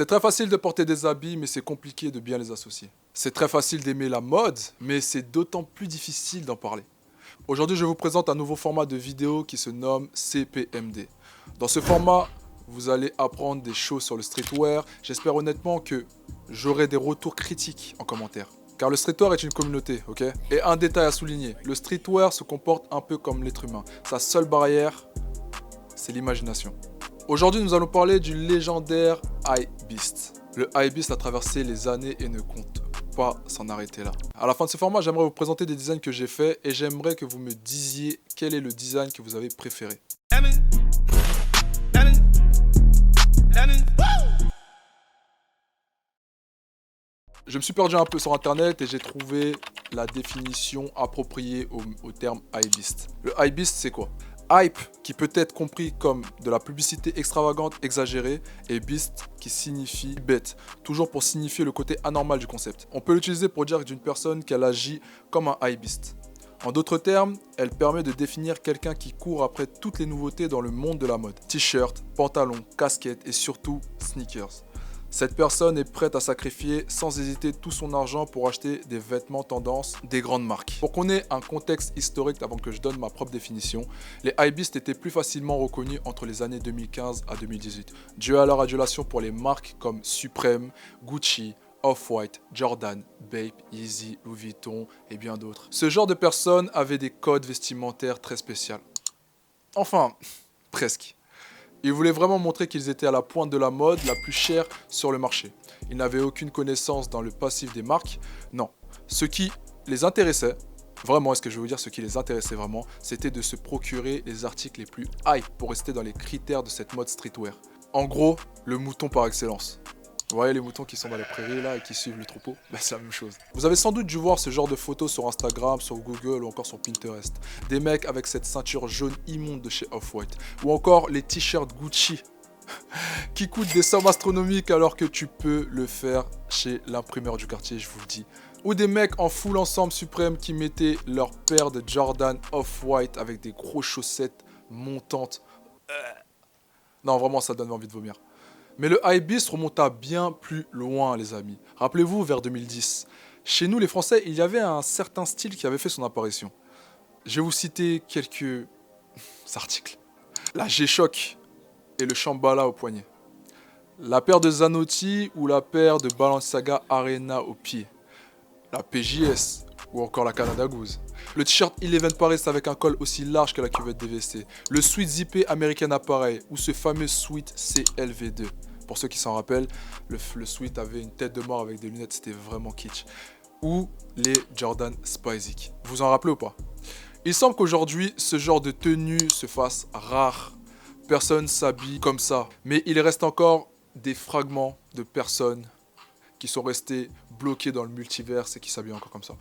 C'est très facile de porter des habits, mais c'est compliqué de bien les associer. C'est très facile d'aimer la mode, mais c'est d'autant plus difficile d'en parler. Aujourd'hui, je vous présente un nouveau format de vidéo qui se nomme CPMD. Dans ce format, vous allez apprendre des choses sur le streetwear. J'espère honnêtement que j'aurai des retours critiques en commentaire. Car le streetwear est une communauté, ok? Et un détail à souligner, le streetwear se comporte un peu comme l'être humain. Sa seule barrière, c'est l'imagination. Aujourd'hui, nous allons parler du légendaire Hypebeast. Le Hypebeast a traversé les années et ne compte pas s'en arrêter là. À la fin de ce format, j'aimerais vous présenter des designs que j'ai faits et j'aimerais que vous me disiez quel est le design que vous avez préféré. Je me suis perdu un peu sur internet et j'ai trouvé la définition appropriée au terme Hypebeast. Le Hypebeast, c'est quoi? Hype, qui peut être compris comme de la publicité extravagante, exagérée, et beast, qui signifie bête, toujours pour signifier le côté anormal du concept. On peut l'utiliser pour dire d'une personne qu'elle agit comme un hypebeast. En d'autres termes, elle permet de définir quelqu'un qui court après toutes les nouveautés dans le monde de la mode. T-shirt, pantalon, casquette et surtout sneakers. Cette personne est prête à sacrifier sans hésiter tout son argent pour acheter des vêtements tendance des grandes marques. Pour qu'on ait un contexte historique avant que je donne ma propre définition, les hypebeasts étaient plus facilement reconnus entre les années 2015 à 2018, dû à leur adulation pour les marques comme Supreme, Gucci, Off-White, Jordan, Bape, Yeezy, Louis Vuitton et bien d'autres. Ce genre de personnes avaient des codes vestimentaires très spéciaux. Enfin, presque. Ils voulaient vraiment montrer qu'ils étaient à la pointe de la mode la plus chère sur le marché. Ils n'avaient aucune connaissance dans le passif des marques. Non. Ce qui les intéressait, vraiment, est-ce que je veux vous dire ce qui les intéressait vraiment, c'était de se procurer les articles les plus hype pour rester dans les critères de cette mode streetwear. En gros, le mouton par excellence. Vous voyez les moutons qui sont dans les prairies là et qui suivent le troupeau? C'est la même chose. Vous avez sans doute dû voir ce genre de photos sur Instagram, sur Google ou encore sur Pinterest. Des mecs avec cette ceinture jaune immonde de chez Off-White. Ou encore les t-shirts Gucci qui coûtent des sommes astronomiques alors que tu peux le faire chez l'imprimeur du quartier, je vous le dis. Ou des mecs en full ensemble suprême qui mettaient leur paire de Jordan Off-White avec des grosses chaussettes montantes. Non, vraiment, ça donne envie de vomir. Mais le Hypebeast remonta bien plus loin, les amis. Rappelez-vous, vers 2010. Chez nous, les Français, il y avait un certain style qui avait fait son apparition. Je vais vous citer quelques articles. La G-Shock et le Shambhala au poignet. La paire de Zanotti ou la paire de Balenciaga Arena au pied. La PJS ou encore la Canada Goose. Le t-shirt Eleven Paris avec un col aussi large que la cuvette DVC. Le sweat zippé American Apparel ou ce fameux sweat CLV2. Pour ceux qui s'en rappellent, le sweat avait une tête de mort avec des lunettes, c'était vraiment kitsch. Ou les Jordan Spyzik. Vous en rappelez ou pas? Il semble qu'aujourd'hui, ce genre de tenue se fasse rare. Personne s'habille comme ça. Mais il reste encore des fragments de personnes qui sont restés bloqués dans le multiverse et qui s'habillent encore comme ça.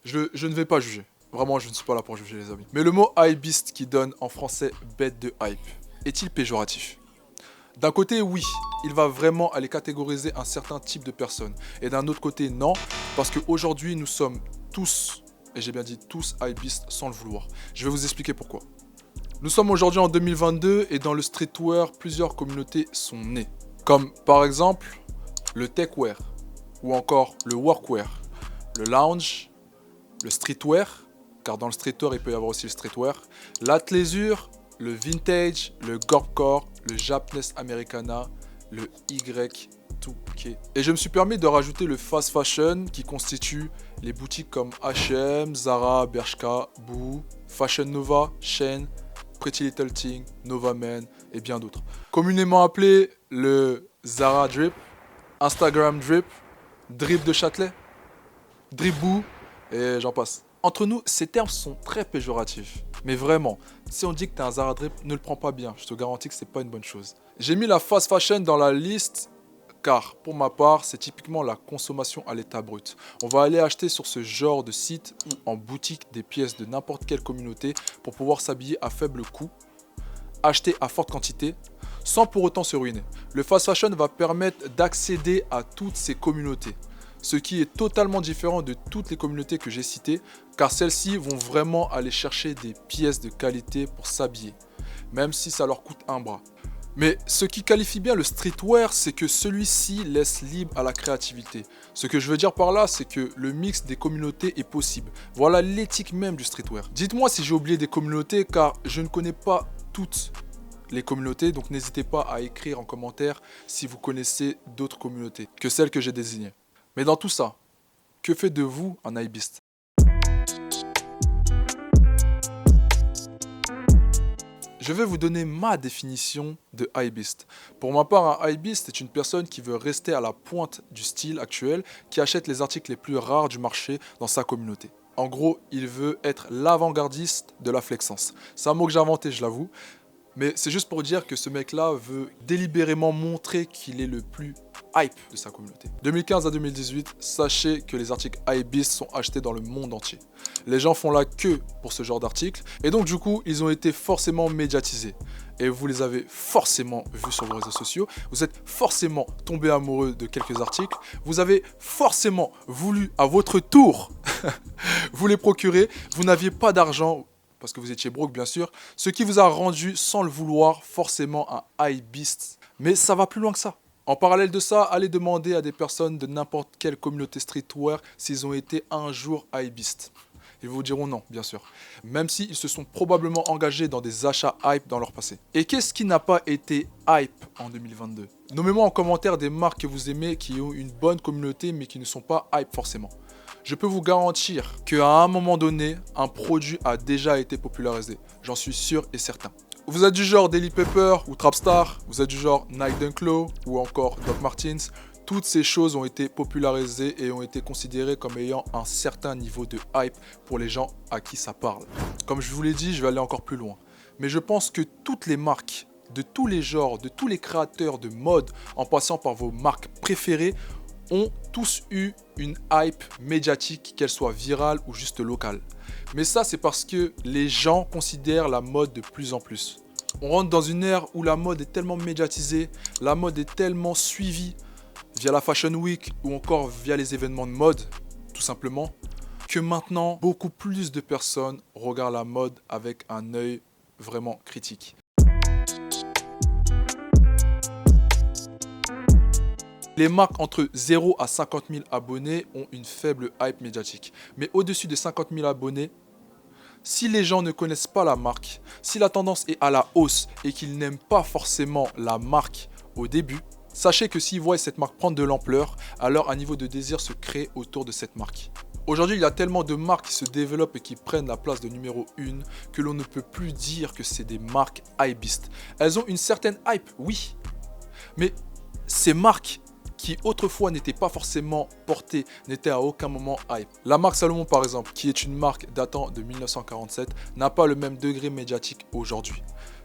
Je ne vais pas juger. Vraiment, je ne suis pas là pour juger, les amis. Mais le mot hypebeast qui donne en français bête de hype, est-il péjoratif? D'un côté, oui, il va vraiment aller catégoriser un certain type de personnes. Et d'un autre côté, non, parce qu'aujourd'hui, nous sommes tous, et j'ai bien dit tous, hypebeast sans le vouloir. Je vais vous expliquer pourquoi. Nous sommes aujourd'hui en 2022 et dans le streetwear, plusieurs communautés sont nées. Comme par exemple, le techwear, ou encore le workwear, le lounge, le streetwear, car dans le streetwear, il peut y avoir aussi le streetwear, l'athleisure, le vintage, le gorpcore, le Japanese Americana, le Y2K. Et je me suis permis de rajouter le fast fashion qui constitue les boutiques comme H&M, Zara, Bershka, Boo, Fashion Nova, Shein, Pretty Little Thing, Nova Men et bien d'autres. Communément appelé le Zara Drip, Instagram Drip, Drip de Châtelet, Drip Boo et j'en passe. Entre nous, ces termes sont très péjoratifs. Mais vraiment, si on dit que t'es un Zara Drip, ne le prends pas bien. Je te garantis que c'est pas une bonne chose. J'ai mis la fast fashion dans la liste car, pour ma part, c'est typiquement la consommation à l'état brut. On va aller acheter sur ce genre de site ou en boutique des pièces de n'importe quelle communauté pour pouvoir s'habiller à faible coût, acheter à forte quantité, sans pour autant se ruiner. Le fast fashion va permettre d'accéder à toutes ces communautés. Ce qui est totalement différent de toutes les communautés que j'ai citées, car celles-ci vont vraiment aller chercher des pièces de qualité pour s'habiller, même si ça leur coûte un bras. Mais ce qui qualifie bien le streetwear, c'est que celui-ci laisse libre à la créativité. Ce que je veux dire par là, c'est que le mix des communautés est possible. Voilà l'éthique même du streetwear. Dites-moi si j'ai oublié des communautés, car je ne connais pas toutes les communautés, donc n'hésitez pas à écrire en commentaire si vous connaissez d'autres communautés que celles que j'ai désignées. Mais dans tout ça, que fait de vous un hypebeast? Je vais vous donner ma définition de hypebeast. Pour ma part, un hypebeast est une personne qui veut rester à la pointe du style actuel, qui achète les articles les plus rares du marché dans sa communauté. En gros, il veut être l'avant-gardiste de la flexence. C'est un mot que j'ai inventé, je l'avoue. Mais c'est juste pour dire que ce mec-là veut délibérément montrer qu'il est le plus hype de sa communauté. 2015 à 2018, sachez que les articles hypebeast sont achetés dans le monde entier. Les gens font la queue pour ce genre d'articles et donc du coup, ils ont été forcément médiatisés. Et vous les avez forcément vus sur vos réseaux sociaux, vous êtes forcément tombé amoureux de quelques articles, vous avez forcément voulu à votre tour vous les procurer, vous n'aviez pas d'argent, parce que vous étiez broke bien sûr, ce qui vous a rendu sans le vouloir forcément un hypebeast. Mais ça va plus loin que ça. En parallèle de ça, allez demander à des personnes de n'importe quelle communauté streetwear s'ils ont été un jour hypebeast. Ils vous diront non, bien sûr. Même s'ils se sont probablement engagés dans des achats hype dans leur passé. Et qu'est-ce qui n'a pas été hype en 2022? Nommez-moi en commentaire des marques que vous aimez qui ont une bonne communauté mais qui ne sont pas hype forcément. Je peux vous garantir qu'à un moment donné, un produit a déjà été popularisé. J'en suis sûr et certain. Vous êtes du genre Daily Paper ou Trapstar, vous êtes du genre Nike Dunk Low ou encore Doc Martens. Toutes ces choses ont été popularisées et ont été considérées comme ayant un certain niveau de hype pour les gens à qui ça parle. Comme je vous l'ai dit, je vais aller encore plus loin. Mais je pense que toutes les marques, de tous les genres, de tous les créateurs de mode, en passant par vos marques préférées, ont tous eu une hype médiatique, qu'elle soit virale ou juste locale. Mais ça, c'est parce que les gens considèrent la mode de plus en plus. On rentre dans une ère où la mode est tellement médiatisée, la mode est tellement suivie via la Fashion Week ou encore via les événements de mode, tout simplement, que maintenant, beaucoup plus de personnes regardent la mode avec un œil vraiment critique. Les marques entre 0 à 50 000 abonnés ont une faible hype médiatique. Mais au-dessus de 50 000 abonnés, si les gens ne connaissent pas la marque, si la tendance est à la hausse et qu'ils n'aiment pas forcément la marque au début, sachez que s'ils voient cette marque prendre de l'ampleur, alors un niveau de désir se crée autour de cette marque. Aujourd'hui, il y a tellement de marques qui se développent et qui prennent la place de numéro 1 que l'on ne peut plus dire que c'est des marques hypebeast. Elles ont une certaine hype, oui, mais ces marques qui autrefois n'étaient pas forcément portées, n'étaient à aucun moment hype. La marque Salomon par exemple, qui est une marque datant de 1947, n'a pas le même degré médiatique aujourd'hui.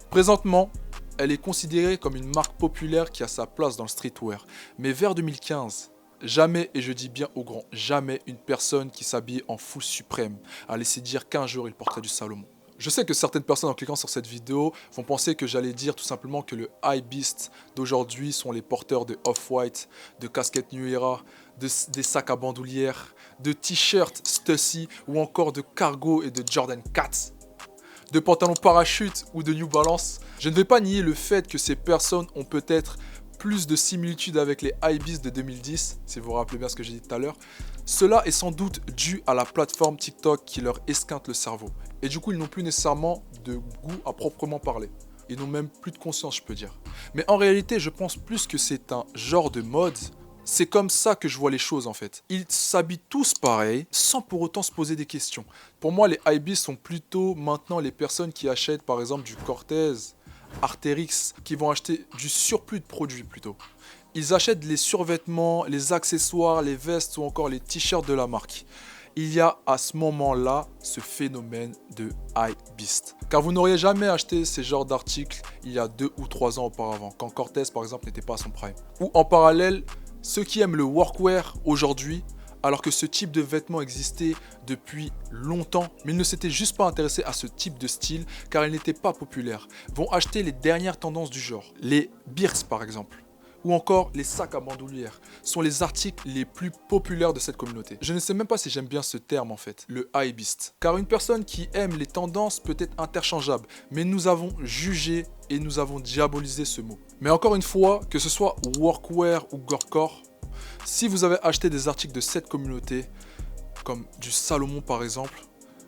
Présentement, elle est considérée comme une marque populaire qui a sa place dans le streetwear. Mais vers 2015, jamais, et je dis bien au grand jamais, une personne qui s'habille en full suprême a laissé dire qu'un jour il porterait du Salomon. Je sais que certaines personnes en cliquant sur cette vidéo vont penser que j'allais dire tout simplement que le hypebeast d'aujourd'hui sont les porteurs de Off-White, de casquettes New Era, des sacs à bandoulière, de t-shirts Stussy ou encore de cargo et de Jordan 4, de pantalons parachute ou de New Balance. Je ne vais pas nier le fait que ces personnes ont peut-être plus de similitudes avec les hypebeasts de 2010, si vous vous rappelez bien ce que j'ai dit tout à l'heure. Cela est sans doute dû à la plateforme TikTok qui leur esquinte le cerveau. Et du coup, ils n'ont plus nécessairement de goût à proprement parler. Ils n'ont même plus de conscience, je peux dire. Mais en réalité, je pense plus que c'est un genre de mode. C'est comme ça que je vois les choses en fait. Ils s'habillent tous pareil, sans pour autant se poser des questions. Pour moi, les hypebeasts sont plutôt maintenant les personnes qui achètent par exemple du Cortez, Arc'teryx, qui vont acheter du surplus de produits plutôt. Ils achètent les survêtements, les accessoires, les vestes ou encore les t-shirts de la marque. Il y a à ce moment-là ce phénomène de hypebeast. Car vous n'auriez jamais acheté ces genres d'articles il y a 2 ou 3 ans auparavant, quand Cortez par exemple n'était pas à son prime. Ou en parallèle, ceux qui aiment le workwear aujourd'hui, alors que ce type de vêtements existait depuis longtemps, mais ils ne s'étaient juste pas intéressés à ce type de style car il n'était pas populaire, vont acheter les dernières tendances du genre. Les Birks par exemple, ou encore les sacs à bandoulière sont les articles les plus populaires de cette communauté. Je ne sais même pas si j'aime bien ce terme en fait, le hypebeast. Car une personne qui aime les tendances peut être interchangeable, mais nous avons jugé et nous avons diabolisé ce mot. Mais encore une fois, que ce soit workwear ou girlcore, si vous avez acheté des articles de cette communauté, comme du Salomon par exemple,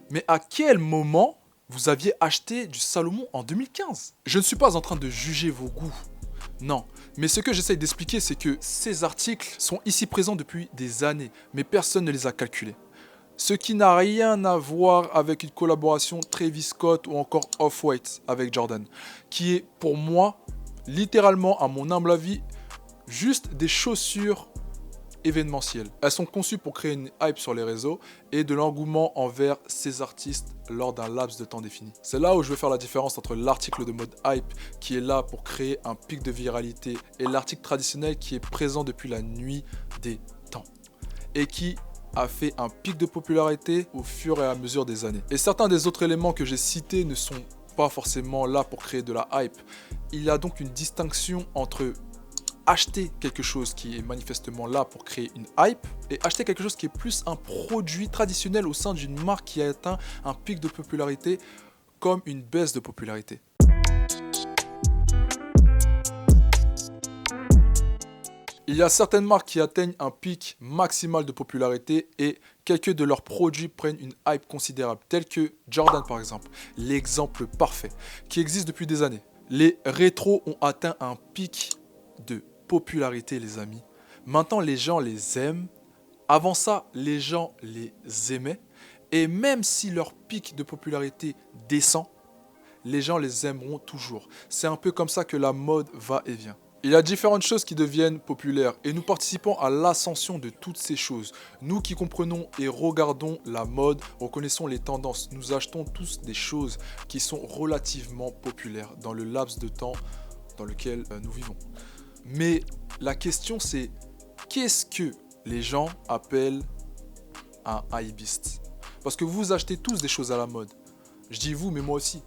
mais à quel moment vous aviez acheté du Salomon en 2015? Je ne suis pas en train de juger vos goûts. Non, mais ce que j'essaye d'expliquer, c'est que ces articles sont ici présents depuis des années, mais personne ne les a calculés. Ce qui n'a rien à voir avec une collaboration Travis Scott ou encore Off-White avec Jordan, qui est pour moi, littéralement à mon humble avis, juste des chaussures événementielles. Elles sont conçues pour créer une hype sur les réseaux et de l'engouement envers ces artistes lors d'un laps de temps défini. C'est là où je veux faire la différence entre l'article de mode hype qui est là pour créer un pic de viralité et l'article traditionnel qui est présent depuis la nuit des temps et qui a fait un pic de popularité au fur et à mesure des années. Et certains des autres éléments que j'ai cités ne sont pas forcément là pour créer de la hype. Il y a donc une distinction entre acheter quelque chose qui est manifestement là pour créer une hype et acheter quelque chose qui est plus un produit traditionnel au sein d'une marque qui a atteint un pic de popularité comme une baisse de popularité. Il y a certaines marques qui atteignent un pic maximal de popularité et quelques de leurs produits prennent une hype considérable, tels que Jordan par exemple, l'exemple parfait, qui existe depuis des années. Les rétros ont atteint un pic de popularité, les amis. Maintenant, les gens les aiment. Avant ça, les gens les aimaient. Et même si leur pic de popularité descend, les gens les aimeront toujours. C'est un peu comme ça que la mode va et vient. Il y a différentes choses qui deviennent populaires et nous participons à l'ascension de toutes ces choses. Nous qui comprenons et regardons la mode, reconnaissons les tendances, nous achetons tous des choses qui sont relativement populaires dans le laps de temps dans lequel nous vivons. Mais la question c'est, qu'est-ce que les gens appellent un hypebeast? Parce que vous achetez tous des choses à la mode. Je dis vous, mais moi aussi.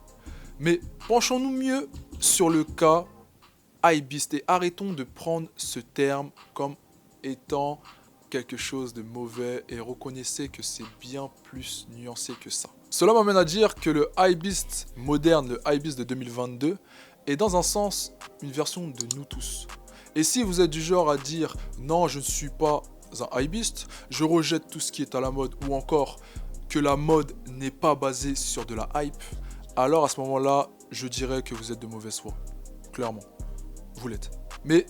Mais penchons-nous mieux sur le cas hypebeast et arrêtons de prendre ce terme comme étant quelque chose de mauvais et reconnaissez que c'est bien plus nuancé que ça. Cela m'amène à dire que le hypebeast moderne, le hypebeast de 2022, est dans un sens une version de nous tous. Et si vous êtes du genre à dire non, je ne suis pas un hypebeast, je rejette tout ce qui est à la mode ou encore que la mode n'est pas basée sur de la hype, alors à ce moment-là, je dirais que vous êtes de mauvaise foi. Clairement, vous l'êtes. Mais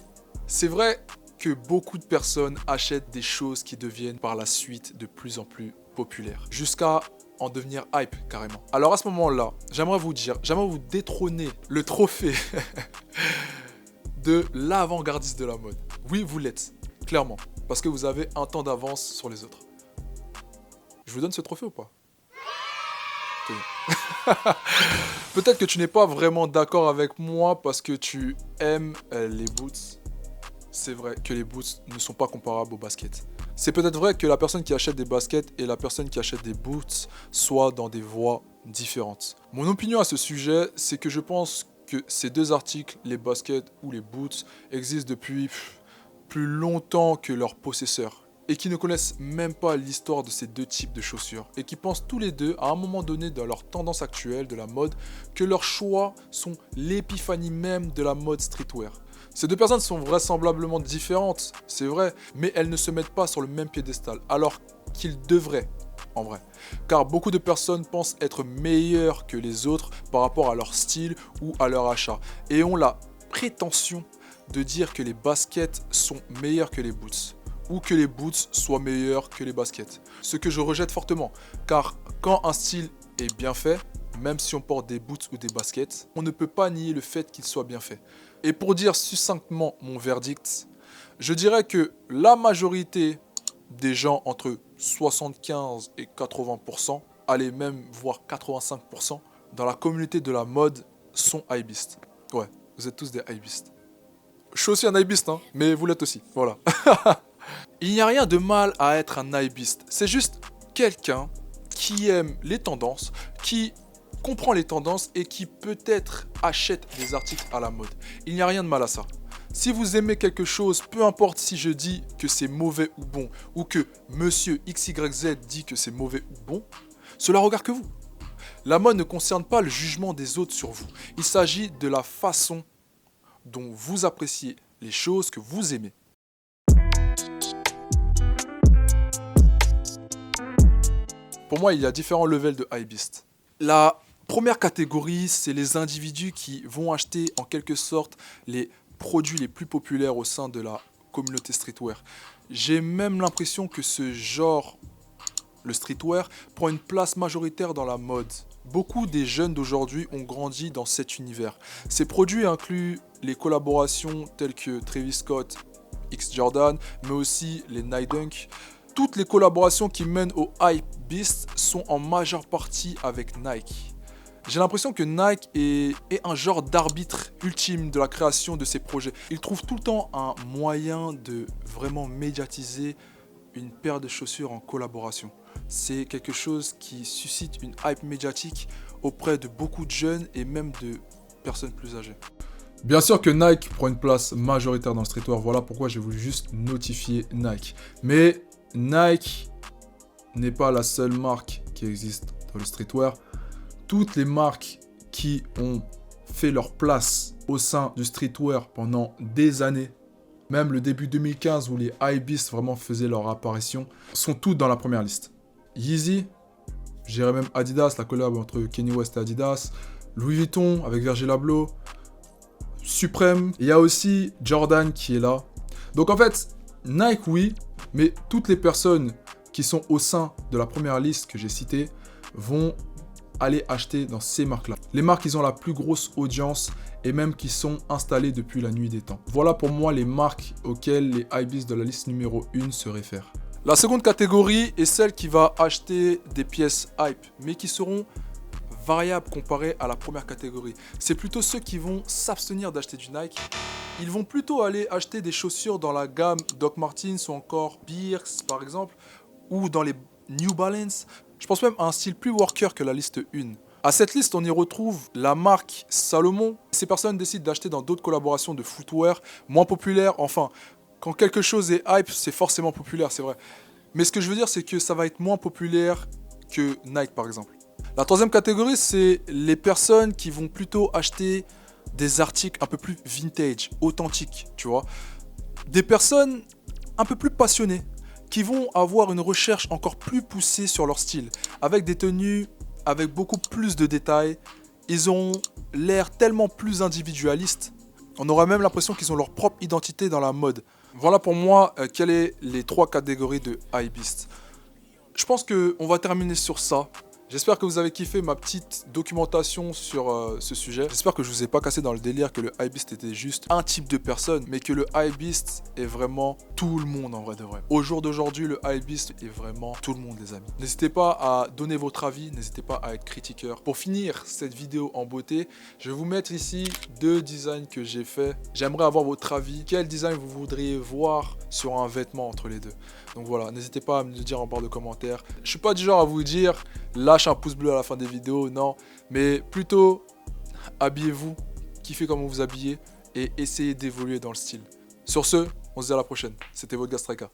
c'est vrai que beaucoup de personnes achètent des choses qui deviennent par la suite de plus en plus populaires, jusqu'à en devenir hype carrément. Alors à ce moment-là, j'aimerais vous détrôner le trophée de l'avant-gardiste de la mode. Oui, vous l'êtes, clairement, parce que vous avez un temps d'avance sur les autres. Je vous donne ce trophée ou pas? Peut-être que tu n'es pas vraiment d'accord avec moi parce que tu aimes les boots. C'est vrai que les boots ne sont pas comparables aux baskets. C'est peut-être vrai que la personne qui achète des baskets et la personne qui achète des boots soient dans des voies différentes. Mon opinion à ce sujet, c'est que je pense que ces deux articles, les baskets ou les boots, existent depuis plus longtemps que leurs possesseurs et qui ne connaissent même pas l'histoire de ces deux types de chaussures et qui pensent tous les deux à un moment donné dans leur tendance actuelle de la mode que leurs choix sont l'épiphanie même de la mode streetwear. Ces deux personnes sont vraisemblablement différentes, c'est vrai, mais elles ne se mettent pas sur le même piédestal alors qu'ils devraient. En vrai. Car beaucoup de personnes pensent être meilleures que les autres par rapport à leur style ou à leur achat. Et ont la prétention de dire que les baskets sont meilleures que les boots. Ou que les boots soient meilleurs que les baskets. Ce que je rejette fortement. Car quand un style est bien fait, même si on porte des boots ou des baskets, on ne peut pas nier le fait qu'il soit bien fait. Et pour dire succinctement mon verdict, je dirais que la majorité des gens entre 75 et 80%, allez même voir 85%, dans la communauté de la mode sont hypebeast. Ouais, vous êtes tous des hypebeast. Je suis aussi un hypebeast, hein, mais vous l'êtes aussi, voilà. Il n'y a rien de mal à être un hypebeast, c'est juste quelqu'un qui aime les tendances, qui comprend les tendances et qui peut-être achète des articles à la mode. Il n'y a rien de mal à ça. Si vous aimez quelque chose, peu importe si je dis que c'est mauvais ou bon, ou que monsieur XYZ dit que c'est mauvais ou bon, cela regarde que vous. La mode ne concerne pas le jugement des autres sur vous. Il s'agit de la façon dont vous appréciez les choses que vous aimez. Pour moi, il y a différents levels de hypebeast. La première catégorie, c'est les individus qui vont acheter en quelque sorte les produits les plus populaires au sein de la communauté streetwear. J'ai même l'impression que ce genre, le streetwear, prend une place majoritaire dans la mode. Beaucoup des jeunes d'aujourd'hui ont grandi dans cet univers. Ces produits incluent les collaborations telles que Travis Scott, X Jordan, mais aussi les Nike Dunk. Toutes les collaborations qui mènent au hypebeast sont en majeure partie avec Nike. J'ai l'impression que Nike est un genre d'arbitre ultime de la création de ces projets. Il trouve tout le temps un moyen de vraiment médiatiser une paire de chaussures en collaboration. C'est quelque chose qui suscite une hype médiatique auprès de beaucoup de jeunes et même de personnes plus âgées. Bien sûr que Nike prend une place majoritaire dans le streetwear, voilà pourquoi j'ai voulu juste notifier Nike. Mais Nike n'est pas la seule marque qui existe dans le streetwear. Toutes les marques qui ont fait leur place au sein du streetwear pendant des années, même le début 2015 où les hypebeasts vraiment faisaient leur apparition, sont toutes dans la première liste. Yeezy, je dirais même Adidas, la collab entre Kanye West et Adidas, Louis Vuitton avec Virgil Abloh, Supreme, il y a aussi Jordan qui est là. Donc en fait, Nike oui, mais toutes les personnes qui sont au sein de la première liste que j'ai citée vont aller acheter dans ces marques-là. Les marques qui ont la plus grosse audience et même qui sont installées depuis la nuit des temps. Voilà pour moi les marques auxquelles les hypebeasts de la liste numéro 1 se réfèrent. La seconde catégorie est celle qui va acheter des pièces hype, mais qui seront variables comparées à la première catégorie. C'est plutôt ceux qui vont s'abstenir d'acheter du Nike. Ils vont plutôt aller acheter des chaussures dans la gamme Doc Martens ou encore Birks par exemple, ou dans les New Balance. Je pense même à un style plus worker que la liste 1. À cette liste, on y retrouve la marque Salomon. Ces personnes décident d'acheter dans d'autres collaborations de footwear moins populaires. Enfin, quand quelque chose est hype, c'est forcément populaire, c'est vrai. Mais ce que je veux dire, c'est que ça va être moins populaire que Nike, par exemple. La troisième catégorie, c'est les personnes qui vont plutôt acheter des articles un peu plus vintage, authentiques, tu vois. Des personnes un peu plus passionnées, qui vont avoir une recherche encore plus poussée sur leur style, avec des tenues avec beaucoup plus de détails. Ils ont l'air tellement plus individualistes. On aura même l'impression qu'ils ont leur propre identité dans la mode. Voilà pour moi quelles sont les trois catégories de hypebeast. Je pense qu'on va terminer sur ça. J'espère que vous avez kiffé ma petite documentation sur ce sujet. J'espère que je vous ai pas cassé dans le délire que le hypebeast était juste un type de personne, mais que le hypebeast est vraiment tout le monde en vrai de vrai. Au jour d'aujourd'hui, le hypebeast est vraiment tout le monde les amis. N'hésitez pas à donner votre avis, n'hésitez pas à être critiqueur. Pour finir cette vidéo en beauté, je vais vous mettre ici 2 designs que j'ai fait. J'aimerais avoir votre avis. Quel design vous voudriez voir sur un vêtement entre les deux? Donc voilà, n'hésitez pas à me le dire en barre de commentaires. Je suis pas du genre à vous dire lâche un pouce bleu à la fin des vidéos, non. Mais plutôt habillez-vous, kiffez comment vous habillez et essayez d'évoluer dans le style. Sur ce, on se dit à la prochaine. C'était votre Gastreka.